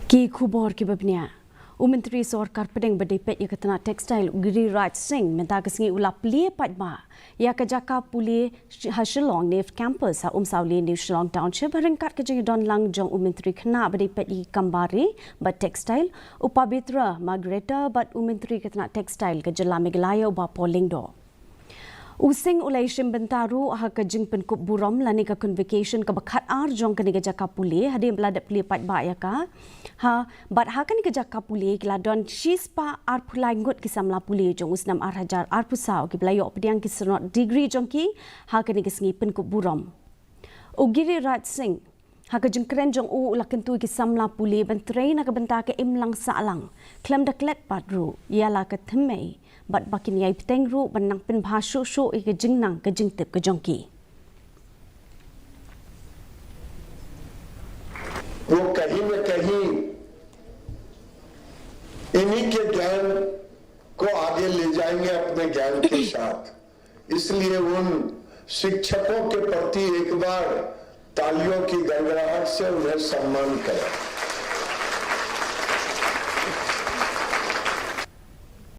Ki khubor ki babnia. Myntri Sorkar Pdeng berdepet ia Tnat Textiles Giriraj Singh minta kesengi ulah Plie Padma ia ke Jaka Pule Shillong Nift campus sauli Nift Shillong Township haringkat ke Don Lang Jong Myntri kena berdepet i kambari bat textile upabitra Margareta bat Myntri ke Tnat Textile ke Jela Megalaya uba polling do. Using ulai shim bentaru ha ke jing penkup burom lani ke convocation ke bakat ar Jong ke niga Jaka Pule hadim beladat Plie Padma ya ka ha bat ha kan ke Jaka Pule kiladon shispa ar pulai ngut kisamla Pule Jong usnam ar hajar ar pusau ki belayo Pdeng ki senot degree Jong ki ha ke niga sengi penkup burom Giriraj Singh ha ke jing keren Jong ulah kentu ki samla Pule bentrain ke benta ke imlang salang klem daklet padru ialah ke themei bat bakin yai Pdeng ru benang pen bhashu shu ke jingnang ke jingtip ke Jong ki वो कहीं न कहीं इन्हीं के ज्ञान को आगे ले जाएंगे अपने ज्ञान के साथ। इसलिए उन शिक्षकों के प्रति एक बार तालियों की गड़गड़ाहट से उन्हें सम्मान करें।